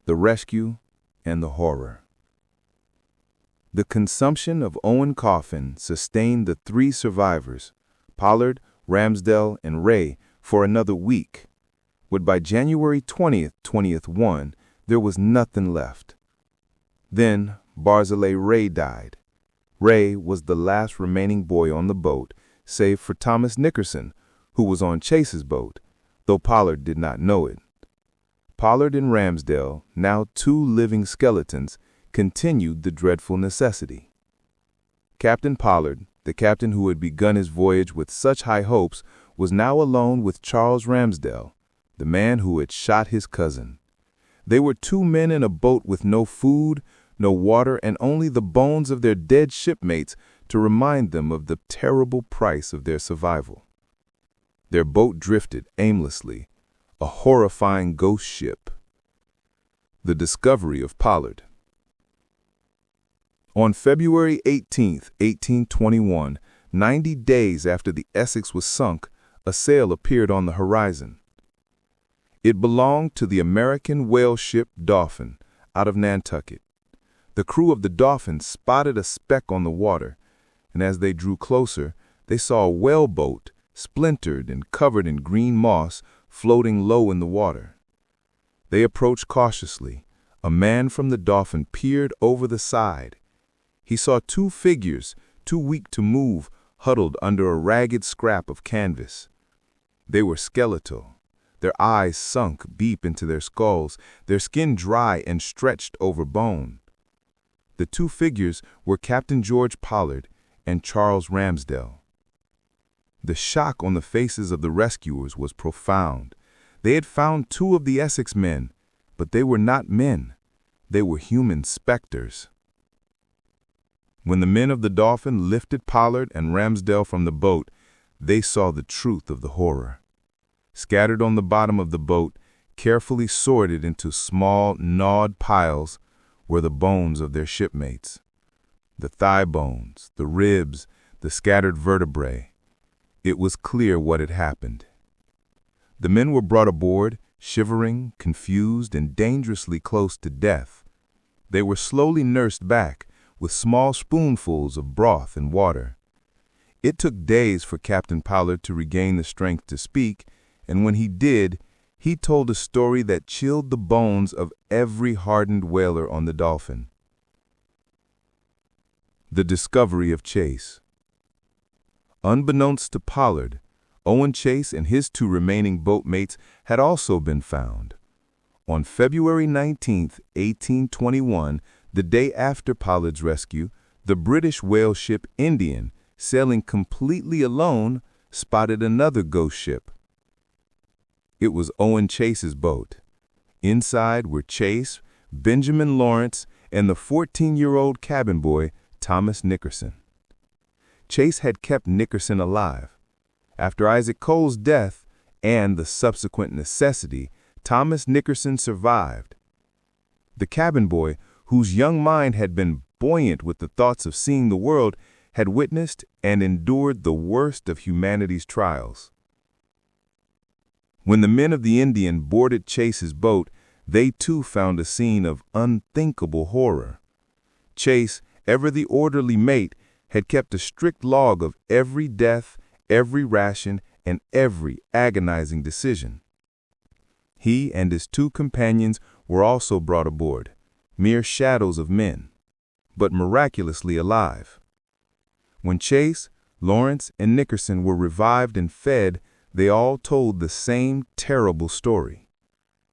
The Rescue and the Horror. The consumption of Owen Coffin sustained the three survivors, Pollard, Ramsdell, and Ray, for another week. But by January 20th, 1, there was nothing left. Then Barzillai Ray died. Ray was the last remaining boy on the boat, save for Thomas Nickerson, who was on Chase's boat, though Pollard did not know it. Pollard and Ramsdell, now two living skeletons, continued the dreadful necessity. Captain Pollard, the captain who had begun his voyage with such high hopes, was now alone with Charles Ramsdell, the man who had shot his cousin. They were two men in a boat with no food, no water, and only the bones of their dead shipmates to remind them of the terrible price of their survival. Their boat drifted aimlessly, a horrifying ghost ship. The discovery of Pollard. On February 18, 1821, 90 days after the Essex was sunk, a sail appeared on the horizon. It belonged to the American whaleship Dolphin, out of Nantucket. The crew of the Dolphin spotted a speck on the water, and as they drew closer, they saw a whaleboat, splintered and covered in green moss, floating low in the water. They approached cautiously. A man from the Dolphin peered over the side. He saw two figures, too weak to move, huddled under a ragged scrap of canvas. They were skeletal, their eyes sunk deep into their skulls, their skin dry and stretched over bone. The two figures were Captain George Pollard and Charles Ramsdell. The shock on the faces of the rescuers was profound. They had found two of the Essex men, but they were not men. They were human specters. When the men of the Dolphin lifted Pollard and Ramsdell from the boat, they saw the truth of the horror. Scattered on the bottom of the boat, carefully sorted into small, gnawed piles, were the bones of their shipmates. The thigh bones, the ribs, the scattered vertebrae. It was clear what had happened. The men were brought aboard, shivering, confused, and dangerously close to death. They were slowly nursed back, with small spoonfuls of broth and water. It took days for Captain Pollard to regain the strength to speak, and when he did, he told a story that chilled the bones of every hardened whaler on the Dolphin. The discovery of Chase. Unbeknownst to Pollard, Owen Chase and his two remaining boatmates had also been found. On February 19, 1821, the day after Pollard's rescue, the British whaleship Indian sailing completely alone, spotted another ghost ship. It was Owen Chase's boat. Inside were Chase, Benjamin Lawrence, and the 14-year-old cabin boy, Thomas Nickerson. Chase had kept Nickerson alive. After Isaac Cole's death and the subsequent necessity, Thomas Nickerson survived. The cabin boy, whose young mind had been buoyant with the thoughts of seeing the world, had witnessed and endured the worst of humanity's trials. When the men of the Indian boarded Chase's boat, they too found a scene of unthinkable horror. Chase, ever the orderly mate, had kept a strict log of every death, every ration, and every agonizing decision. He and his two companions were also brought aboard, mere shadows of men, but miraculously alive. When Chase, Lawrence, and Nickerson were revived and fed, they all told the same terrible story.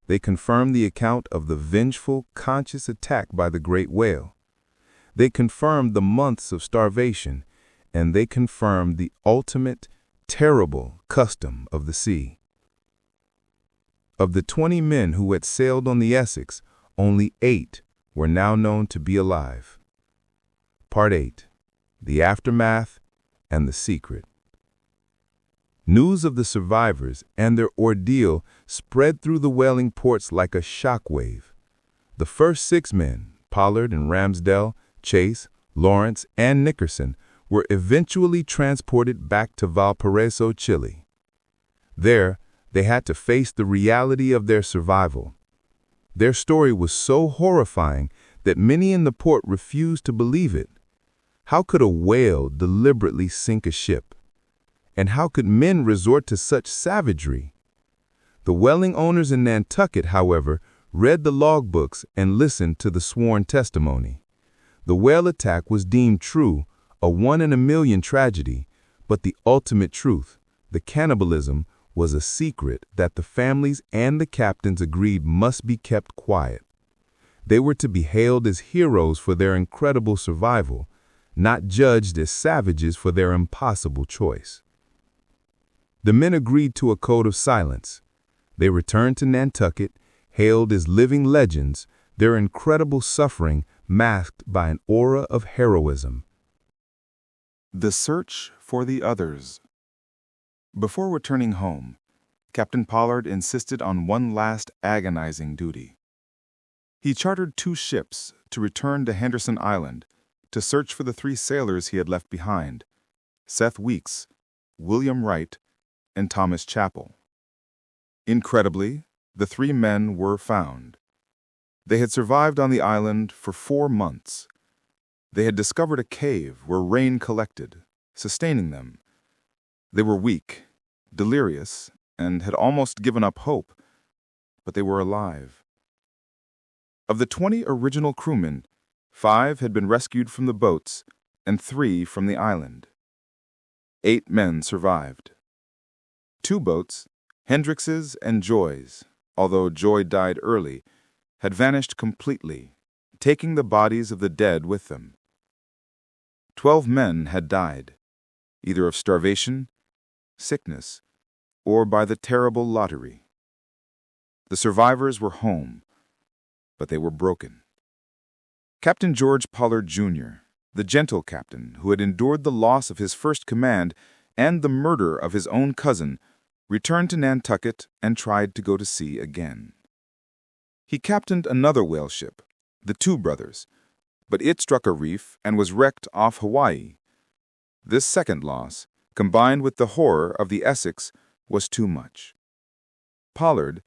They confirmed the account of the vengeful, conscious attack by the great whale. They confirmed the months of starvation, and they confirmed the ultimate, terrible custom of the sea. Of the 20 men who had sailed on the Essex, only 8 were now known to be alive. Part 8. The Aftermath and the Secret. News of the survivors and their ordeal spread through the whaling ports like a shockwave. The first 6 men, Pollard and Ramsdell, Chase, Lawrence, and Nickerson, were eventually transported back to Valparaiso, Chile. There, they had to face the reality of their survival. Their story was so horrifying that many in the port refused to believe it. How could a whale deliberately sink a ship? And how could men resort to such savagery? The whaling owners in Nantucket, however, read the logbooks and listened to the sworn testimony. The whale attack was deemed true, a 1 in a million tragedy, but the ultimate truth, the cannibalism, was a secret that the families and the captains agreed must be kept quiet. They were to be hailed as heroes for their incredible survival, not judged as savages for their impossible choice. The men agreed to a code of silence. They returned to Nantucket, hailed as living legends, their incredible suffering masked by an aura of heroism. The search for the others. Before returning home, Captain Pollard insisted on one last agonizing duty. He chartered 2 ships to return to Henderson Island to search for the 3 sailors he had left behind, Seth Weeks, William Wright, and Thomas Chappell. Incredibly, the 3 men were found. They had survived on the island for 4 months. They had discovered a cave where rain collected, sustaining them. They were weak, delirious, and had almost given up hope, but they were alive. Of the 20 original crewmen, 5 had been rescued from the boats and 3 from the island. 8 men survived. 2 boats, Hendrix's and Joy's, although Joy died early, had vanished completely, taking the bodies of the dead with them. 12 men had died, either of starvation, sickness, or by the terrible lottery. The survivors were home, but they were broken. Captain George Pollard, Jr., the gentle captain who had endured the loss of his first command and the murder of his own cousin, returned to Nantucket and tried to go to sea again. He captained another whale ship, the Two Brothers, but it struck a reef and was wrecked off Hawaii. This second loss, combined with the horror of the Essex, was too much. Pollard,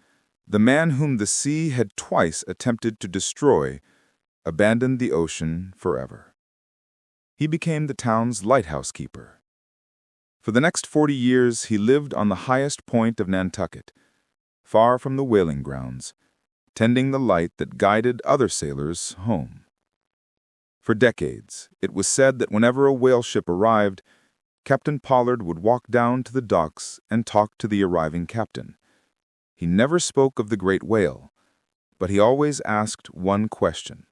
the man whom the sea had twice attempted to destroy, abandoned the ocean forever. He became the town's lighthouse keeper. For the next 40 years, he lived on the highest point of Nantucket, far from the whaling grounds, tending the light that guided other sailors home. For decades, it was said that whenever a whale ship arrived, Captain Pollard would walk down to the docks and talk to the arriving captain. He never spoke of the great whale, but he always asked one question: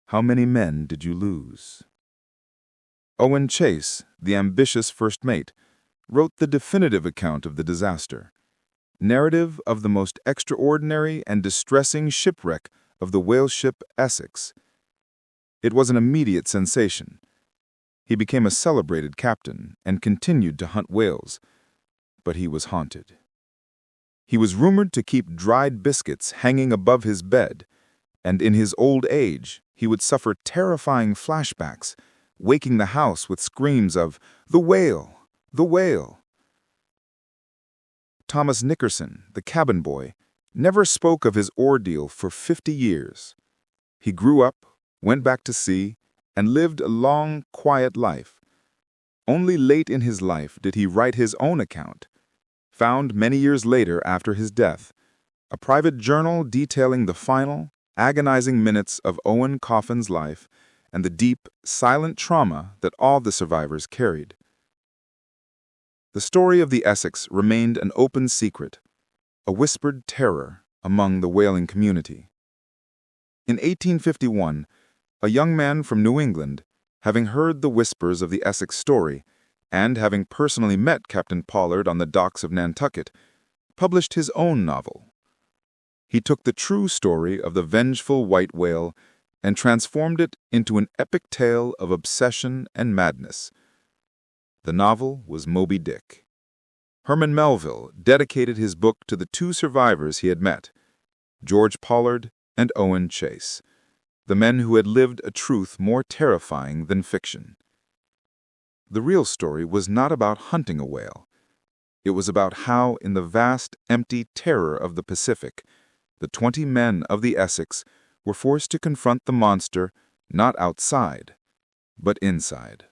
"How many men did you lose?" Owen Chase, the ambitious first mate, wrote the definitive account of the disaster, narrative of the most extraordinary and distressing shipwreck of the whaleship Essex. It was an immediate sensation. He became a celebrated captain and continued to hunt whales, but he was haunted. He was rumored to keep dried biscuits hanging above his bed, and in his old age he would suffer terrifying flashbacks, waking the house with screams of, "The whale! The whale!" Thomas Nickerson, the cabin boy, never spoke of his ordeal for 50 years. He grew up, went back to sea, and lived a long, quiet life. Only late in his life did he write his own account, found many years later after his death, a private journal detailing the final, agonizing minutes of Owen Coffin's life and the deep, silent trauma that all the survivors carried. The story of the Essex remained an open secret, a whispered terror among the whaling community. In 1851, a young man from New England, having heard the whispers of the Essex story, and having personally met Captain Pollard on the docks of Nantucket, published his own novel. He took the true story of the vengeful white whale and transformed it into an epic tale of obsession and madness. The novel was Moby Dick. Herman Melville dedicated his book to the two survivors he had met, George Pollard and Owen Chase, the men who had lived a truth more terrifying than fiction. The real story was not about hunting a whale. It was about how, in the vast, empty terror of the Pacific, the 20 men of the Essex were forced to confront the monster not outside, but inside.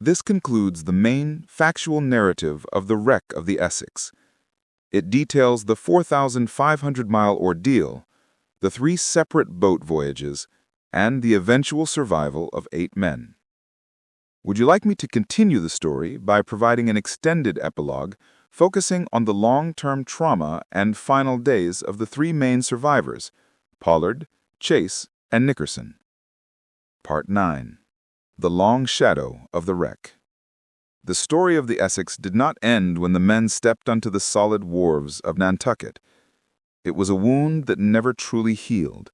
This concludes the main, factual narrative of the wreck of the Essex. It details the 4,500-mile ordeal, the 3 separate boat voyages, and the eventual survival of 8 men. Would you like me to continue the story by providing an extended epilogue focusing on the long-term trauma and final days of the 3 main survivors, Pollard, Chase, and Nickerson? Part 9. The Long Shadow of the Wreck. The story of the Essex did not end when the men stepped onto the solid wharves of Nantucket. It was a wound that never truly healed,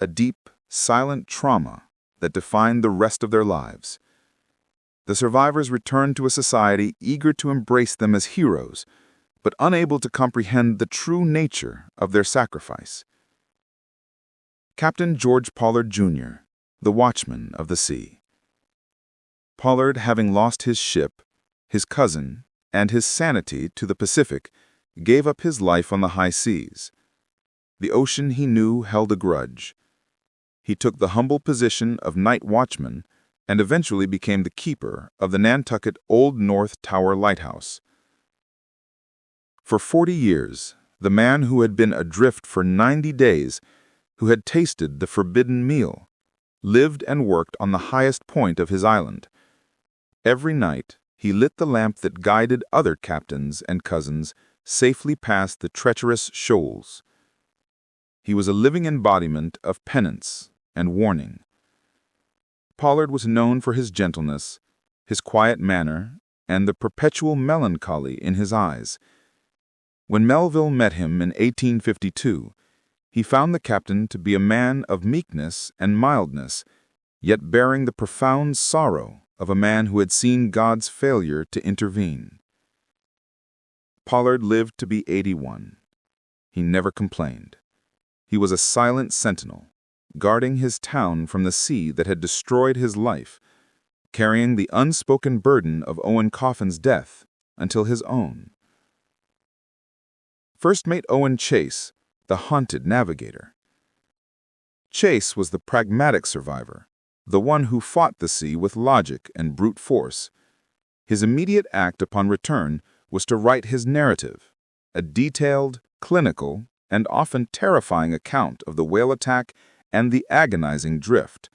a deep, silent trauma that defined the rest of their lives. The survivors returned to a society eager to embrace them as heroes, but unable to comprehend the true nature of their sacrifice. Captain George Pollard, Jr., the watchman of the sea. Pollard, having lost his ship, his cousin, and his sanity to the Pacific, gave up his life on the high seas. The ocean he knew held a grudge. He took the humble position of night watchman and eventually became the keeper of the Nantucket Old North Tower Lighthouse. For 40 years, the man who had been adrift for 90 days, who had tasted the forbidden meal, lived and worked on the highest point of his island. Every night, he lit the lamp that guided other captains and cousins safely past the treacherous shoals. He was a living embodiment of penance and warning. Pollard was known for his gentleness, his quiet manner, and the perpetual melancholy in his eyes. When Melville met him in 1852, he found the captain to be a man of meekness and mildness, yet bearing the profound sorrow of a man who had seen God's failure to intervene. Pollard lived to be 81. He never complained. He was a silent sentinel, guarding his town from the sea that had destroyed his life, carrying the unspoken burden of Owen Coffin's death until his own. First Mate Owen Chase, the haunted navigator. Chase was the pragmatic survivor, the one who fought the sea with logic and brute force. His immediate act upon return was to write his narrative, a detailed, clinical, and often terrifying account of the whale attack and the agonizing drift.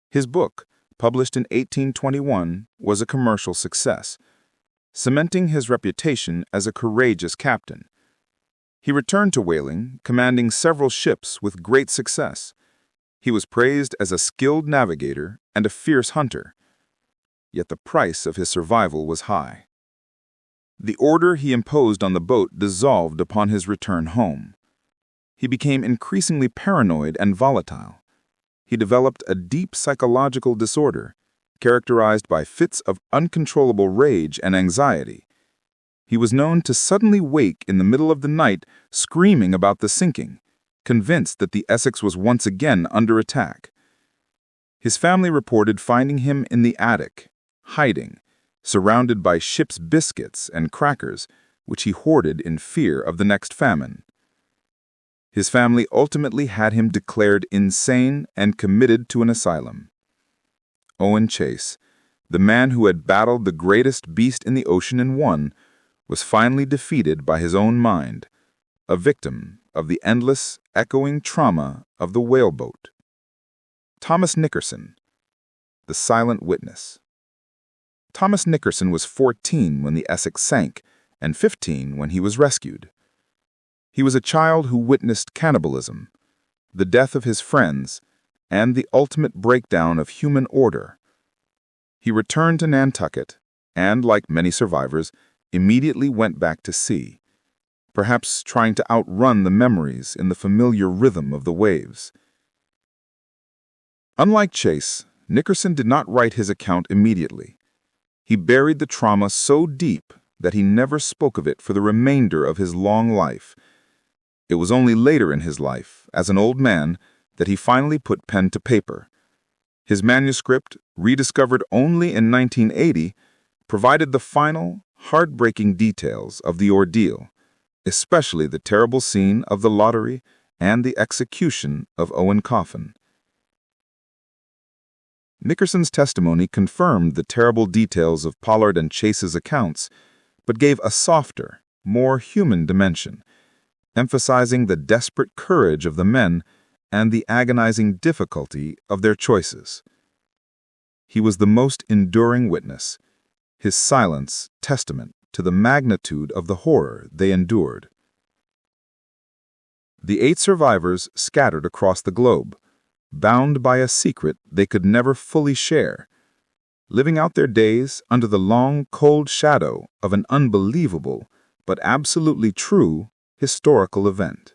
His book, published in 1821, was a commercial success, cementing his reputation as a courageous captain. He returned to whaling, commanding several ships with great success. He was praised as a skilled navigator and a fierce hunter. yet the price of his survival was high. The order he imposed on the boat dissolved upon his return home. He became increasingly paranoid and volatile. He developed a deep psychological disorder, characterized by fits of uncontrollable rage and anxiety. He was known to suddenly wake in the middle of the night screaming about the sinking, convinced that the Essex was once again under attack. His family reported finding him in the attic, hiding, surrounded by ship's biscuits and crackers, which he hoarded in fear of the next famine. His family ultimately had him declared insane and committed to an asylum. Owen Chase, the man who had battled the greatest beast in the ocean and won, was finally defeated by his own mind, a victim of the endless, echoing trauma of the whaleboat. Thomas Nickerson, the silent witness. Thomas Nickerson was 14 when the Essex sank and 15 when he was rescued. He was a child who witnessed cannibalism, the death of his friends, and the ultimate breakdown of human order. He returned to Nantucket and, like many survivors, immediately went back to sea, perhaps trying to outrun the memories in the familiar rhythm of the waves. Unlike Chase, Nickerson did not write his account immediately. He buried the trauma so deep that he never spoke of it for the remainder of his long life. It was only later in his life, as an old man, that he finally put pen to paper. His manuscript, rediscovered only in 1980, provided the final, heartbreaking details of the ordeal, especially the terrible scene of the lottery and the execution of Owen Coffin. Nickerson's testimony confirmed the terrible details of Pollard and Chase's accounts, but gave a softer, more human dimension, emphasizing the desperate courage of the men and the agonizing difficulty of their choices. He was the most enduring witness, his silence testament to the magnitude of the horror they endured. The 8 survivors scattered across the globe, bound by a secret they could never fully share, living out their days under the long, cold shadow of an unbelievable but absolutely true historical event.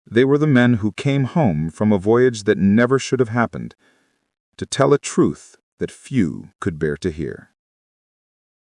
They were the men who came home from a voyage that never should have happened, to tell a truth that few could bear to hear.